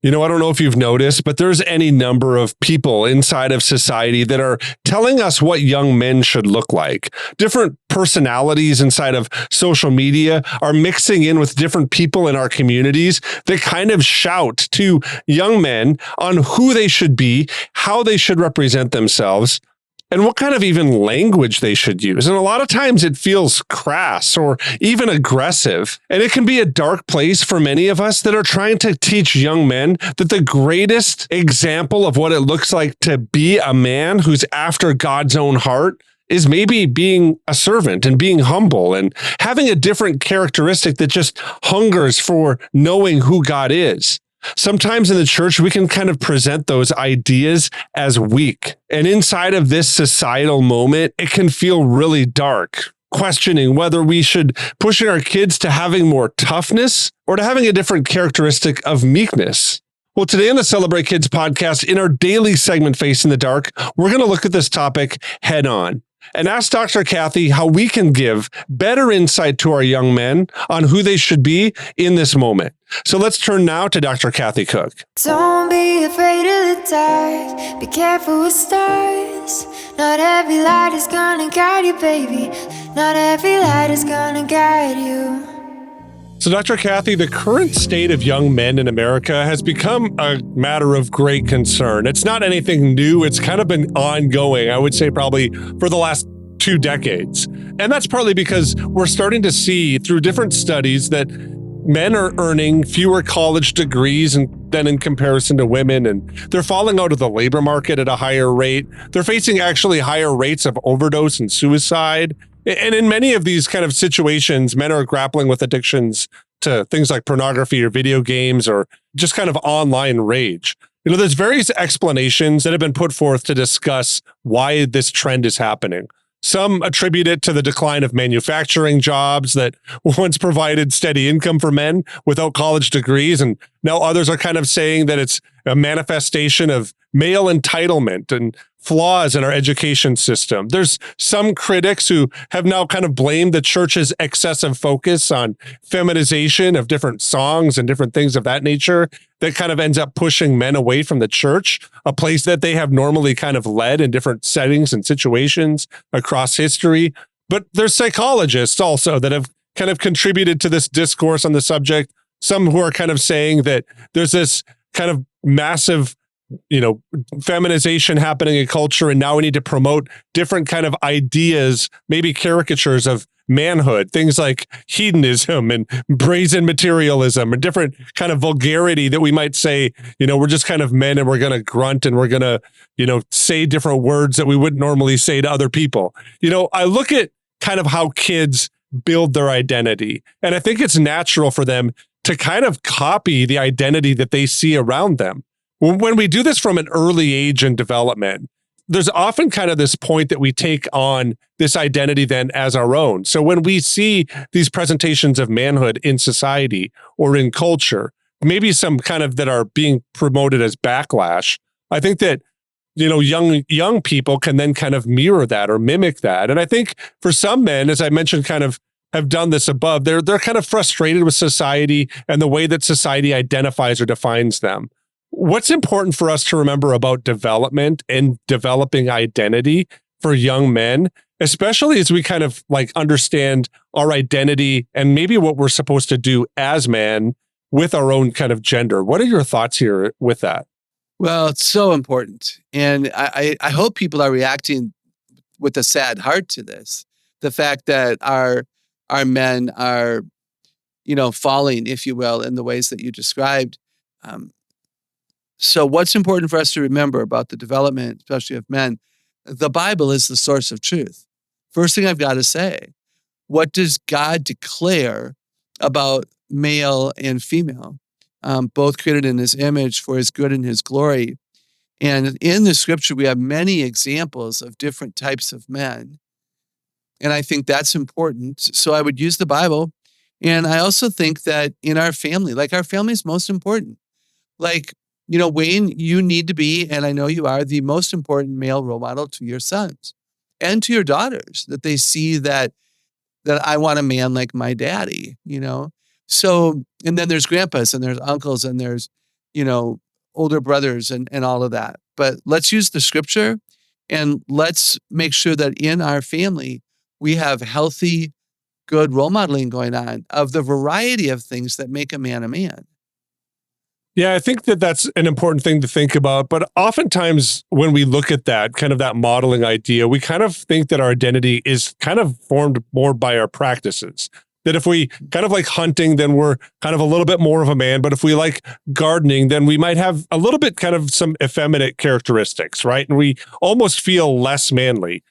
I don't know if you've noticed, but there's any number of people inside of society that are telling us what young men should look like. Different personalities inside of social media are mixing in with different people in our communities that kind of shout to young men on who they should be, how they should represent themselves, and what kind of even language they should use. And a lot of times it feels crass or even aggressive. And it can be a dark place for many of us that are trying to teach young men that the greatest example of what it looks like to be a man who's after God's own heart is maybe being a servant and being humble and having a different characteristic that just hungers for knowing who God is. Sometimes in the church, we can kind of present those ideas as weak. And inside of this societal moment, it can feel really dark, questioning whether we should push our kids to having more toughness or to having a different characteristic of meekness. Well, today on the Celebrate Kids podcast, in our daily segment, Face in the Dark, we're going to look at this topic head on and ask Dr. Kathy how we can give better insight to our young men on who they should be in this moment. So let's turn now to Dr. Kathy Cook. Don't be afraid of the dark. Be careful with stars. Not every light is gonna guide you, baby. Not every light is gonna guide you. So, Dr. Kathy, the current state of young men in America has become a matter of great concern. It's not anything new. It's kind of been ongoing, I would say probably for the last 2 decades. And that's partly because we're starting to see through different studies that men are earning fewer college degrees than in comparison to women, and they're falling out of the labor market at a higher rate. They're facing actually higher rates of overdose and suicide. And in many of these kind of situations, men are grappling with addictions to things like pornography or video games or just kind of online rage. There's various explanations that have been put forth to discuss why this trend is happening. Some attribute it to the decline of manufacturing jobs that once provided steady income for men without college degrees. And now others are kind of saying that it's a manifestation of male entitlement and flaws in our education system. There's some critics who have now kind of blamed the church's excessive focus on feminization of different songs and different things of that nature that kind of ends up pushing men away from the church, a place that they have normally kind of led in different settings and situations across history. But there's psychologists also that have kind of contributed to this discourse on the subject. Some who are kind of saying that there's this kind of massive feminization happening in culture, and now we need to promote different kind of ideas, maybe caricatures of manhood, things like hedonism and brazen materialism, or different kind of vulgarity that we might say, we're just kind of men and we're going to grunt and we're going to, say different words that we wouldn't normally say to other people. I look at kind of how kids build their identity, and I think it's natural for them to kind of copy the identity that they see around them. When we do this from an early age in development, there's often kind of this point that we take on this identity then as our own. So when we see these presentations of manhood in society or in culture, maybe some kind of that are being promoted as backlash, I think that, young people can then kind of mirror that or mimic that. And I think for some men, as I mentioned, kind of have done this above, they're kind of frustrated with society and the way that society identifies or defines them. What's important for us to remember about development and developing identity for young men, especially as we kind of understand our identity and maybe what we're supposed to do as men with our own kind of gender? What are your thoughts here with that? Well, it's so important. And I hope people are reacting with a sad heart to this. The fact that our men are, falling, if you will, in the ways that you described. So what's important for us to remember about the development, especially of men, the Bible is the source of truth. First thing I've got to say, what does God declare about male and female, both created in his image for his good and his glory? And in the scripture, we have many examples of different types of men. And I think that's important. So I would use the Bible. And I also think that in our family, our family is most important. Wayne, you need to be, and I know you are, the most important male role model to your sons and to your daughters, that they see that I want a man like my daddy, So, and then there's grandpas and there's uncles and there's, older brothers and all of that. But let's use the scripture and let's make sure that in our family, we have healthy, good role modeling going on of the variety of things that make a man a man. Yeah, I think that that's an important thing to think about. But oftentimes, when we look at that kind of that modeling idea, we kind of think that our identity is kind of formed more by our practices. That if we kind of like hunting, then we're kind of a little bit more of a man. But if we like gardening, then we might have a little bit kind of some effeminate characteristics, right? And we almost feel less manly.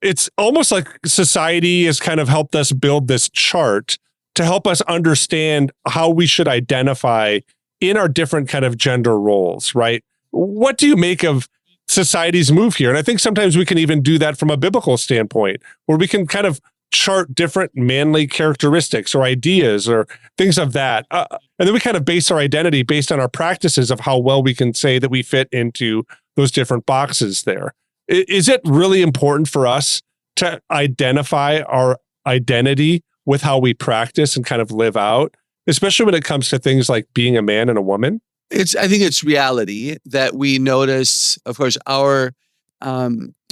It's almost like society has kind of helped us build this chart to help us understand how we should identify in our different kind of gender roles, right? What do you make of society's move here? And I think sometimes we can even do that from a biblical standpoint, where we can kind of chart different manly characteristics or ideas or things of that. And then we kind of base our identity based on our practices of how well we can say that we fit into those different boxes there. Is it really important for us to identify our identity with how we practice and kind of live out, especially when it comes to things like being a man and a woman? I think it's reality that we notice, of course, our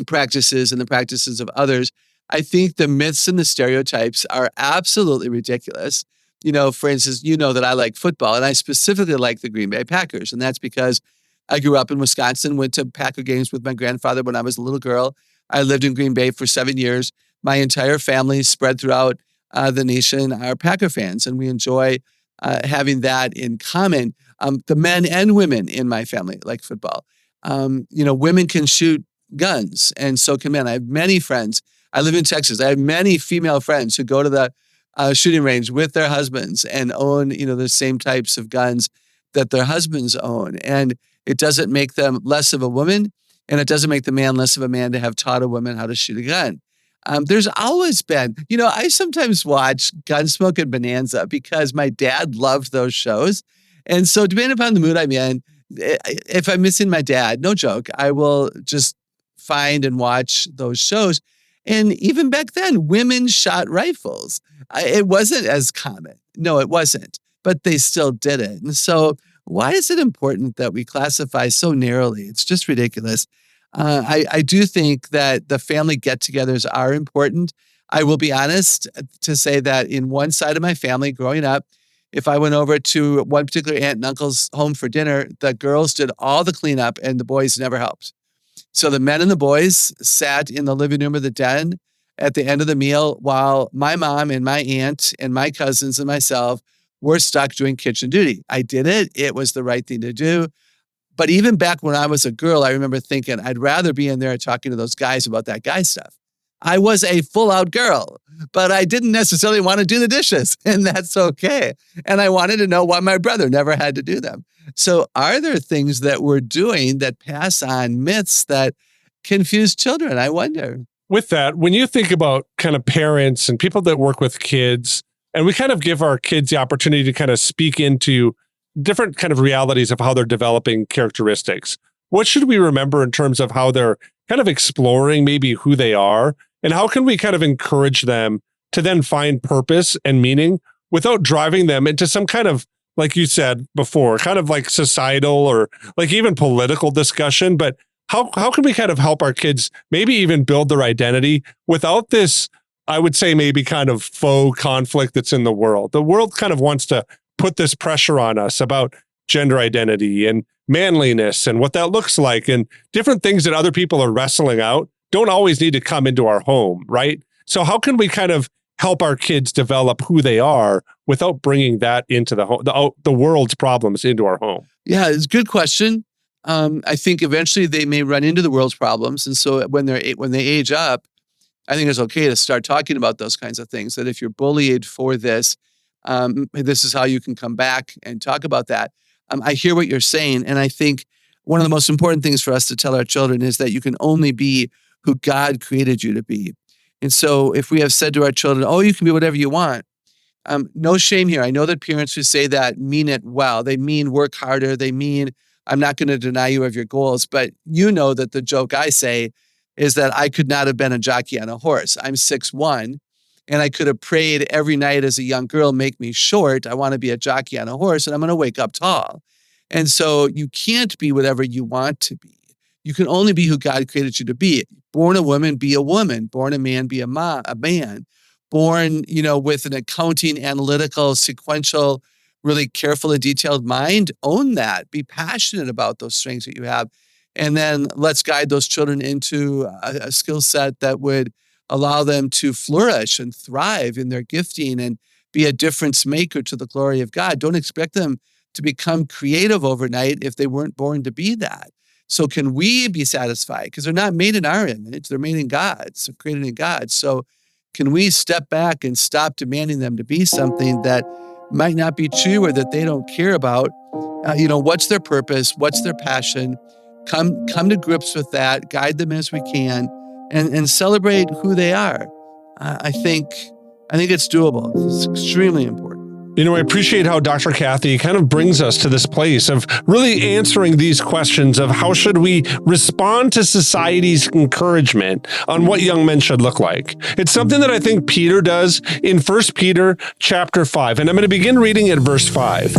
practices and the practices of others. I think the myths and the stereotypes are absolutely ridiculous. For instance, that I like football, and I specifically like the Green Bay Packers. And that's because I grew up in Wisconsin, went to Packer games with my grandfather when I was a little girl. I lived in Green Bay for 7 years. My entire family spread throughout the nation are Packer fans, and we enjoy having that in common. The men and women in my family like football. Women can shoot guns, and so can men. I have many friends. I live in Texas. I have many female friends who go to the shooting range with their husbands and own, the same types of guns that their husbands own. And it doesn't make them less of a woman, and it doesn't make the man less of a man to have taught a woman how to shoot a gun. There's always been, I sometimes watch Gunsmoke and Bonanza because my dad loved those shows. And so depending upon the mood I'm in, if I'm missing my dad, no joke, I will just find and watch those shows. And even back then, women shot rifles. It wasn't as common. No, it wasn't. But they still did it. And so why is it important that we classify so narrowly? It's just ridiculous. I do think that the family get-togethers are important. I will be honest to say that in one side of my family growing up, if I went over to one particular aunt and uncle's home for dinner, the girls did all the cleanup and the boys never helped. So the men and the boys sat in the living room of the den at the end of the meal while my mom and my aunt and my cousins and myself were stuck doing kitchen duty. I did it. It was the right thing to do. But even back when I was a girl, I remember thinking I'd rather be in there talking to those guys about that guy stuff. I was a full-out girl, but I didn't necessarily want to do the dishes, and that's okay. And I wanted to know why my brother never had to do them. So are there things that we're doing that pass on myths that confuse children? I wonder. With that, when you think about kind of parents and people that work with kids, and we kind of give our kids the opportunity to kind of speak into different kind of realities of how they're developing characteristics, what should we remember in terms of how they're kind of exploring maybe who they are? And how can we kind of encourage them to then find purpose and meaning without driving them into some kind of, like you said before, kind of like societal or like even political discussion? But how can we kind of help our kids maybe even build their identity without this, I would say maybe kind of faux conflict that's in the world? The world kind of wants to put this pressure on us about gender identity and manliness and what that looks like, and different things that other people are wrestling out don't always need to come into our home, right? So how can we kind of help our kids develop who they are without bringing that into the home, the world's problems into our home? Yeah, it's a good question. I think eventually they may run into the world's problems, and so when they age up, I think it's okay to start talking about those kinds of things. That if you're bullied for this, this is how you can come back and talk about that. I hear what you're saying, and I think one of the most important things for us to tell our children is that you can only be who God created you to be. And so if we have said to our children, oh, you can be whatever you want, no shame here. I know that parents who say that mean it well. They mean work harder. They mean I'm not going to deny you of your goals. But you know that the joke I say is that I could not have been a jockey on a horse. I'm 6'1", and I could have prayed every night as a young girl, make me short. I want to be a jockey on a horse, and I'm going to wake up tall. And so you can't be whatever you want to be. You can only be who God created you to be. Born a woman, be a woman. Born a man, be a man. Born, with an accounting, analytical, sequential, really careful and detailed mind, own that. Be passionate about those strengths that you have. And then let's guide those children into a skill set that would allow them to flourish and thrive in their gifting and be a difference maker to the glory of God. Don't expect them to become creative overnight if they weren't born to be that. So can we be satisfied? Because they're not made in our image. They're made in God's. They're created in God. So can we step back and stop demanding them to be something that might not be true or that they don't care about? What's their purpose? What's their passion? Come to grips with that, guide them as we can, and celebrate who they are. I think it's doable. It's extremely important. I appreciate how Dr. Kathy kind of brings us to this place of really answering these questions of how should we respond to society's encouragement on what young men should look like. It's something that I think Peter does in 1 Peter chapter 5, and I'm going to begin reading at verse 5.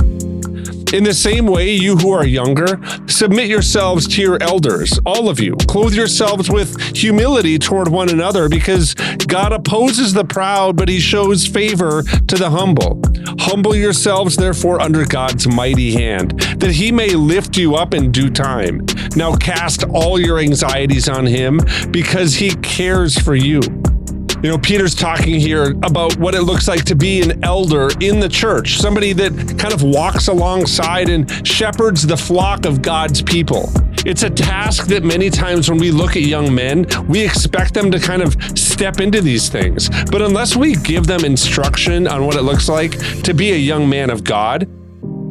In the same way, you who are younger, submit yourselves to your elders, all of you. Clothe yourselves with humility toward one another, because God opposes the proud, but he shows favor to the humble. Humble yourselves, therefore, under God's mighty hand, that he may lift you up in due time. Now cast all your anxieties on him, because he cares for you. Peter's talking here about what it looks like to be an elder in the church, somebody that kind of walks alongside and shepherds the flock of God's people. It's a task that many times when we look at young men, we expect them to kind of step into these things. But unless we give them instruction on what it looks like to be a young man of God,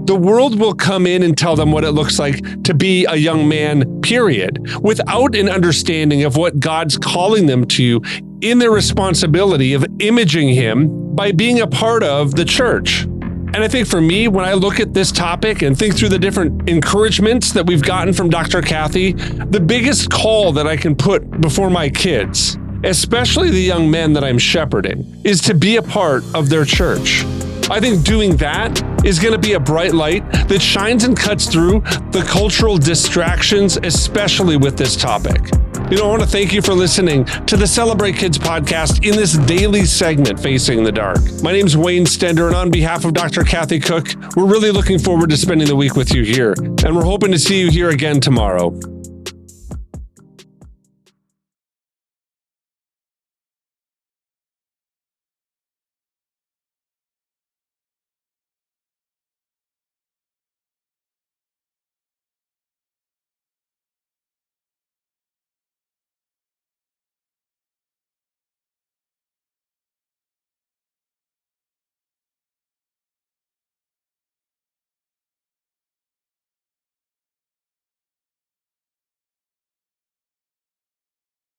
the world will come in and tell them what it looks like to be a young man, period, without an understanding of what God's calling them to in their responsibility of imaging him by being a part of the church. And I think for me, when I look at this topic and think through the different encouragements that we've gotten from Dr. Kathy, the biggest call that I can put before my kids, especially the young men that I'm shepherding, is to be a part of their church. I think doing that is going to be a bright light that shines and cuts through the cultural distractions, especially with this topic. I want to thank you for listening to the Celebrate Kids podcast in this daily segment, Facing the Dark. My name's Wayne Stender, and on behalf of Dr. Kathy Cook, we're really looking forward to spending the week with you here, and we're hoping to see you here again tomorrow.